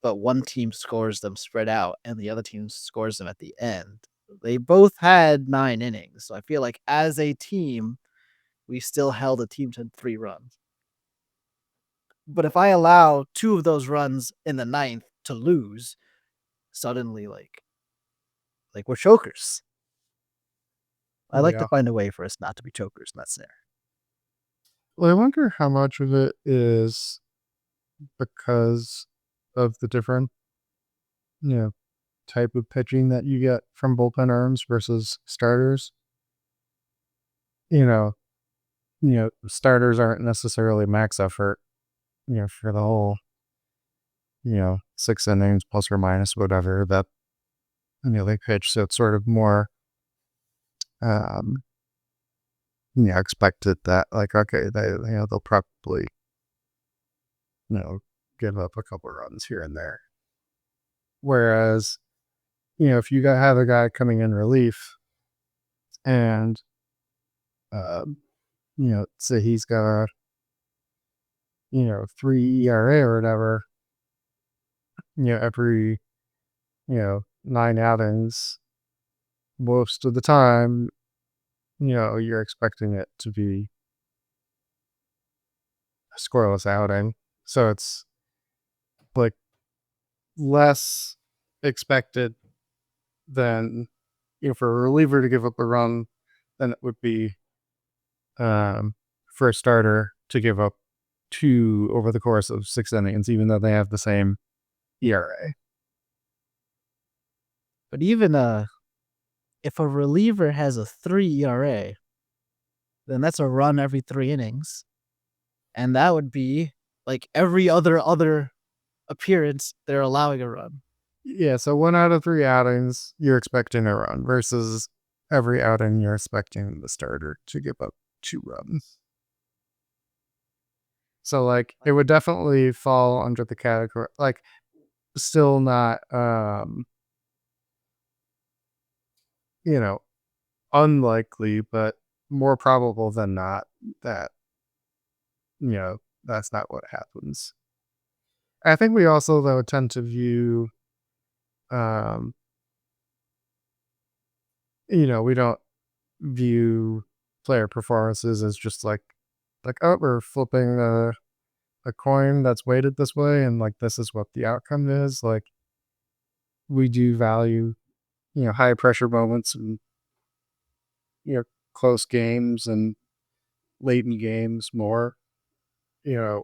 but one team scores them spread out and the other team scores them at the end. They both had 9 innings. So I feel like as a team, we still held a team to 3 runs. But if I allow 2 of those runs in the ninth to lose, suddenly like we're chokers. I like to Yeah. find a way for us not to be chokers in that scenario. Well, I wonder how much of it is because of the different, you know, type of pitching that you get from bullpen arms versus starters. You know, starters aren't necessarily max effort, for the whole, 6 innings plus or minus whatever that, they pitch. So it's sort of more, um, expected that like, okay, they'll probably, you know, give up a couple runs here and there. Whereas, if you have a guy coming in relief and, um, say he's got, 3 ERA or whatever, every, 9 outings, most of the time, you're expecting it to be a scoreless outing. So it's like less expected than, for a reliever to give up a run than it would be, for a starter to give up 2 over the course of 6 innings, even though they have the same ERA. But even if a reliever has a 3 ERA, then that's a run every 3 innings. And that would be like every other appearance, they're allowing a run. Yeah, so 1 out of 3 outings, you're expecting a run versus every outing you're expecting the starter to give up 2 runs. So like it would definitely fall under the category, like still not you know, unlikely, but more probable than not that, that's not what happens. I think we also though tend to view, we don't view player performances as just like oh, we're flipping a coin that's weighted this way, and like this is what the outcome is. Like we do value, high pressure moments and close games and late in games more. You know,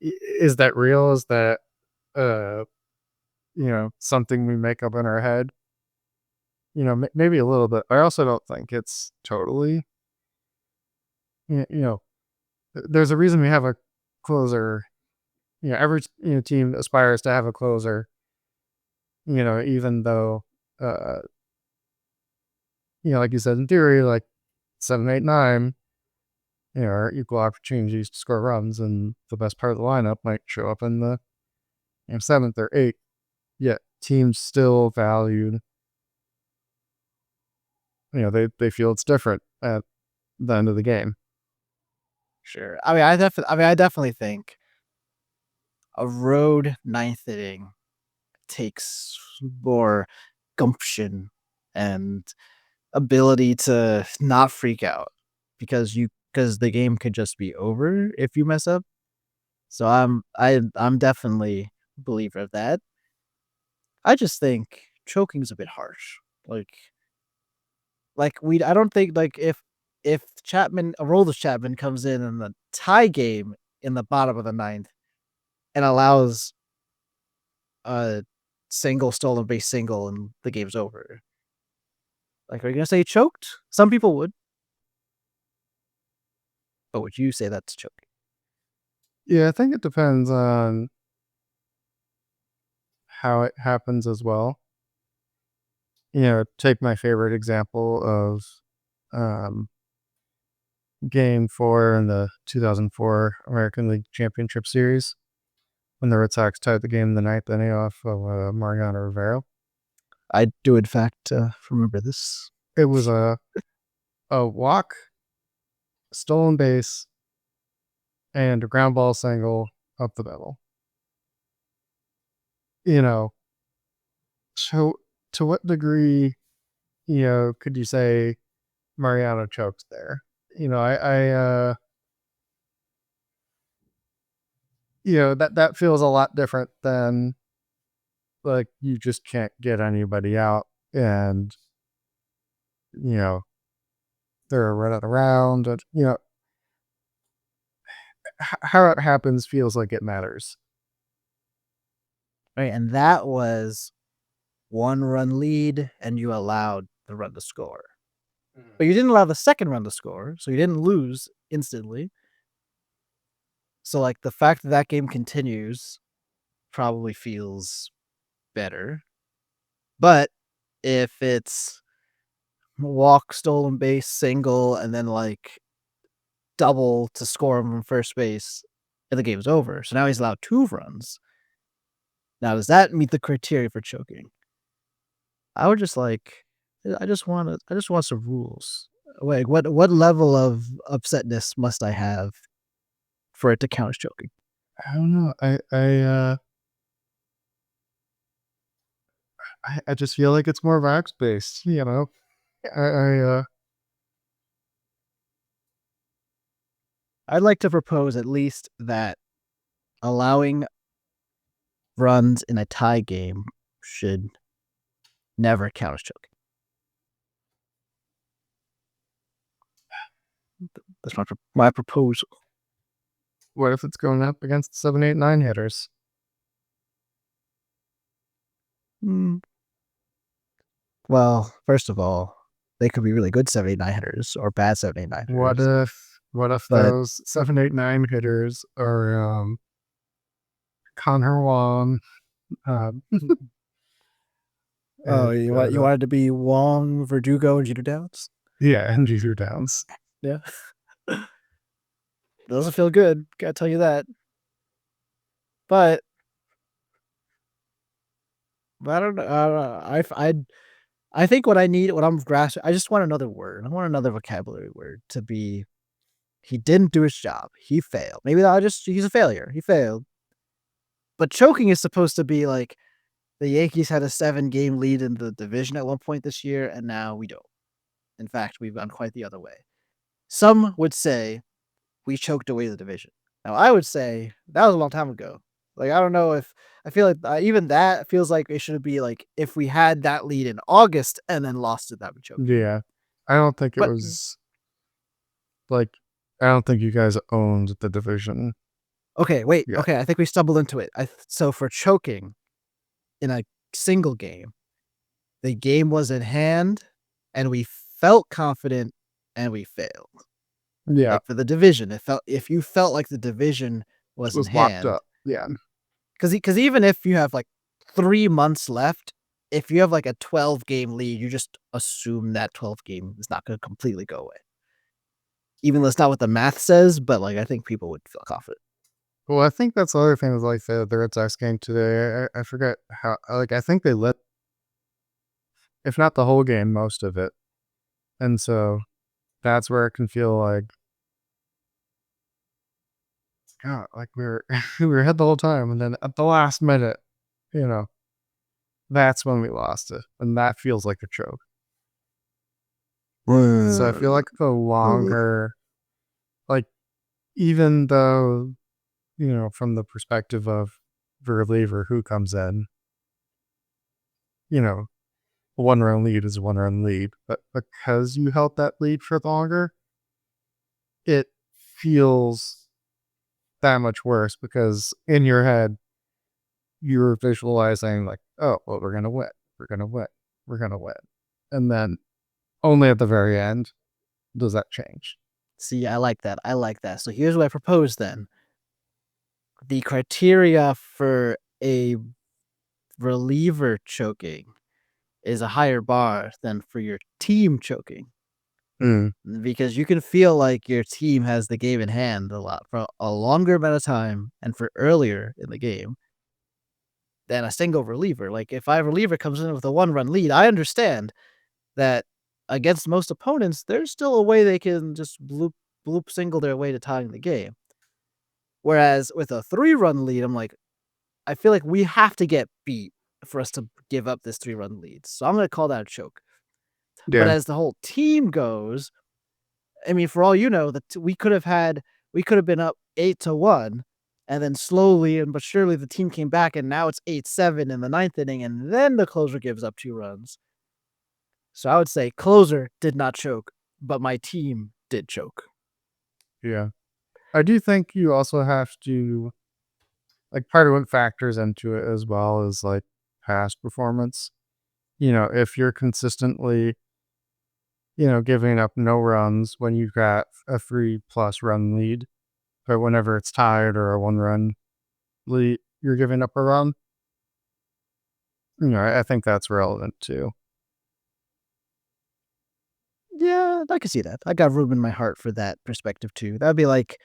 is that real? Is that uh something we make up in our head? Maybe a little bit. I also don't think it's totally. You know, there's a reason we have a closer. Every team aspires to have a closer. Even though, uh, like you said, in theory, like 7, 8, 9, are equal opportunities to score runs, and the best part of the lineup might show up in the 7th or 8th. Yet teams still valued. They feel it's different at the end of the game. Sure. I definitely think a road ninth inning takes more gumption and ability to not freak out because the game could just be over if you mess up. So I'm definitely a believer of that. I just think choking is a bit harsh. I don't think like if Chapman Aroldis Chapman comes in the tie game in the bottom of the ninth and allows a single stolen base single and the game's over. Like, are you gonna say choked? Some people would, but would you say that's choking? Yeah, I think it depends on how it happens as well. Take my favorite example of um, Game 4 in the 2004 American League Championship Series when the Red Sox tied the game in the ninth inning off of Mariano Rivera. I do, in fact, remember this. It was a walk, stolen base, and a ground ball single up the middle. So to what degree, could you say Mariano choked there? That feels a lot different than like you just can't get anybody out, and they're running around, and how it happens feels like it matters. Right, and that was 1-run lead, and you allowed the run to score. But you didn't allow the second run to score, so you didn't lose instantly. So, like, the fact that that game continues probably feels better. But if it's walk, stolen base, single, and then, like, double to score him from first base, and the game's over. So now he's allowed 2 runs. Now, does that meet the criteria for choking? I would just like I just want some rules. Like, what level of upsetness must I have for it to count as choking? I don't know. I just feel like it's more vibes based. I I'd like to propose at least that allowing runs in a tie game should never count as choking. That's my proposal. What if it's going up against 7, 8, 9 hitters? Hmm. Well, first of all, they could be really good 79 hitters or bad 79 What hitters. if But those 7, 8, 9 hitters are Connor Wong? oh, And, you wanted to be Wong, Verdugo, and Jeter Downs? yeah, and Jeter Downs. Yeah. Doesn't feel good, gotta tell you that. But I don't know. I think what I need, what I'm grasping, I just want another word. I want another vocabulary word to be He didn't do his job. He failed. Maybe he's a failure. He failed. But choking is supposed to be like the Yankees had a 7-game lead in the division at one point this year, and now we don't. In fact, we've gone quite the other way. Some would say we choked away the division. Now, I would say that was a long time ago. Like, I don't know if I feel like even that feels like it should be like if we had that lead in August and then lost it, that would choke. Yeah. I don't think it But was like, I don't think you guys owned the division. okay, wait. Yeah. Okay, I think we stumbled into it. So for choking in a single game, the game was in hand, and we felt confident, and we failed. Yeah. Like for the division, if you felt like the division It was in was locked hand, up. Yeah. because even if you have like 3 months left, if you have like a 12-game lead, you just assume that 12 game is not going to completely go away. Even though it's not what the math says, but like I think people would feel confident. Well, I think that's the other thing with like the Red Sox game today. I forget how, like, I think they let, if not the whole game, most of it. And so that's where it can feel like, God, like we were ahead the whole time. And then at the last minute, you know, that's when we lost it. And that feels like a choke. So I feel like the longer, like, even though, from the perspective of the reliever who comes in, you know, a 1-run lead is a 1-run lead. But because you held that lead for longer, it feels that much worse because in your head, you're visualizing like, oh, well, we're going to win. We're going to win. We're going to win. And then only at the very end does that change. See, I like that. I like that. So here's what I propose then. The criteria for a reliever choking is a higher bar than for your team choking. Mm, Because you can feel like your team has the game in hand a lot for a longer amount of time and for earlier in the game than a single reliever. Like if a reliever comes in with a 1-run lead, I understand that against most opponents, there's still a way they can just bloop single their way to tying the game. Whereas with a 3-run lead, I'm like, I feel like we have to get beat for us to give up this 3-run lead. So I'm going to call that a choke. But yeah. as the whole team goes, I mean, for all you know, that we could have been up 8-1, and then slowly and but surely the team came back, and now it's 8-7 in the ninth inning, and then the closer gives up 2 runs. So I would say closer did not choke, but my team did choke. Yeah. I do think you also have to, like, part of what factors into it as well is like past performance. If you're consistently, giving up no runs when you've got a 3+ run lead, but whenever it's tied or a 1-run lead, you're giving up a run. I think that's relevant too. Yeah, I can see that. I got room in my heart for that perspective too. That'd be like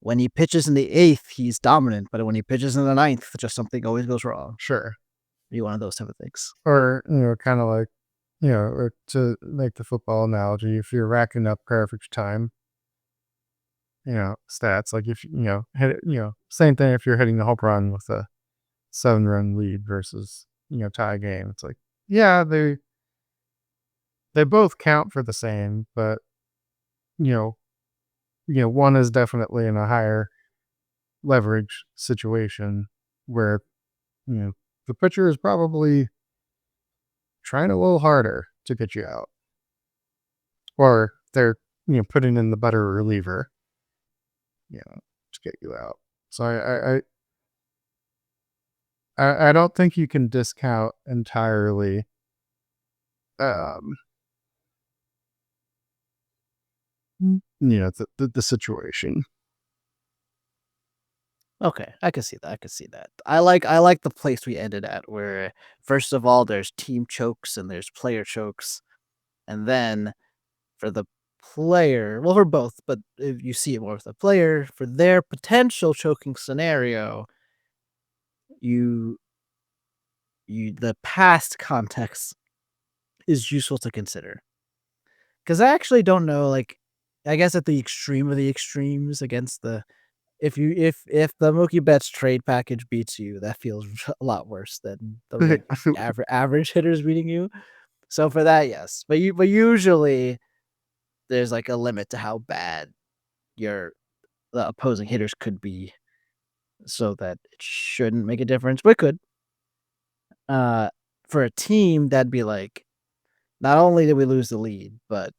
when he pitches in the eighth, he's dominant, but when he pitches in the ninth, just something always goes wrong. Sure. Be one of those type of things. Or, kind of like, or to make the football analogy, if you're racking up perfect time, stats, like if, same thing if you're hitting the home run with a 7-run lead versus, tie game. It's like, yeah, they both count for the same, but, you know, one is definitely in a higher leverage situation where, you know, the pitcher is probably trying a little harder to get you out. Or they're, putting in the better reliever, to get you out. So I don't think you can discount entirely um the situation. Okay, I can see that. I can see that. I like the place we ended at, where first of all there's team chokes and there's player chokes, and then for the player, well, for both, but if you see it more with the player, for their potential choking scenario, you the past context is useful to consider. Because I actually don't know, like, I guess at the extreme of the extremes against the if the Mookie Betts trade package beats you, that feels a lot worse than the average hitters beating you. So for that, yes, but usually there's like a limit to how bad the opposing hitters could be, so that it shouldn't make a difference, but it could. For a team, that'd be like, not only did we lose the lead, but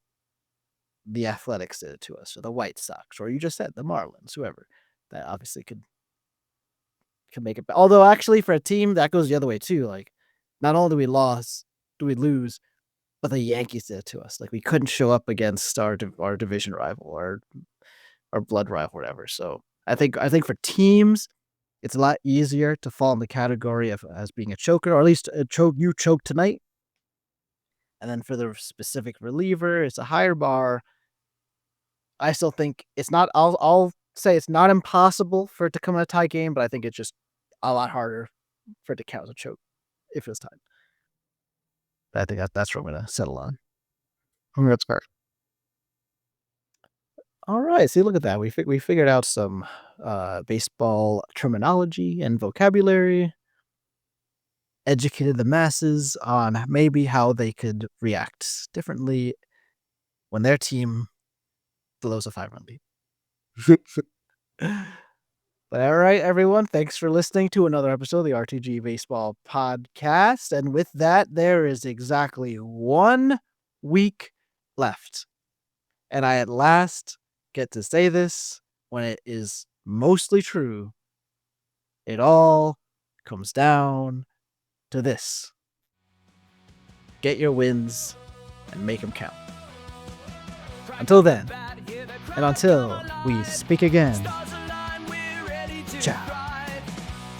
the Athletics did it to us, or the White Sox, or you just said the Marlins, whoever. That obviously could make it. Although actually, for a team, that goes the other way too. Like, not only do we lose, but the Yankees did it to us. Like, we couldn't show up against our division rival or our blood rival, whatever. So I think for teams, it's a lot easier to fall in the category of as being a choker, or at least you choked tonight. And then for the specific reliever, it's a higher bar. I still think it's not. I'll say it's not impossible for it to come in a tie game, but I think it's just a lot harder for it to count as a choke if it's tied. I think that's what I'm gonna settle on. I think that's fair. All right, see, look at that. We figured out some baseball terminology and vocabulary. Educated the masses on maybe how they could react differently when their team blows a 5-run lead. But all right, everyone, thanks for listening to another episode of the RTG Baseball Podcast. And with that, there is exactly 1 week left. And I at last get to say this when it is mostly true. It all comes down to this: get your wins and make them count. Until then, and until we speak again, ciao.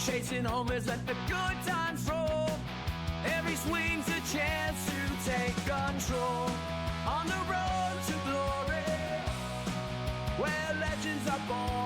Chasing homers, let the good times roll. Every swing's a chance to take control. On the road to glory, where legends are born.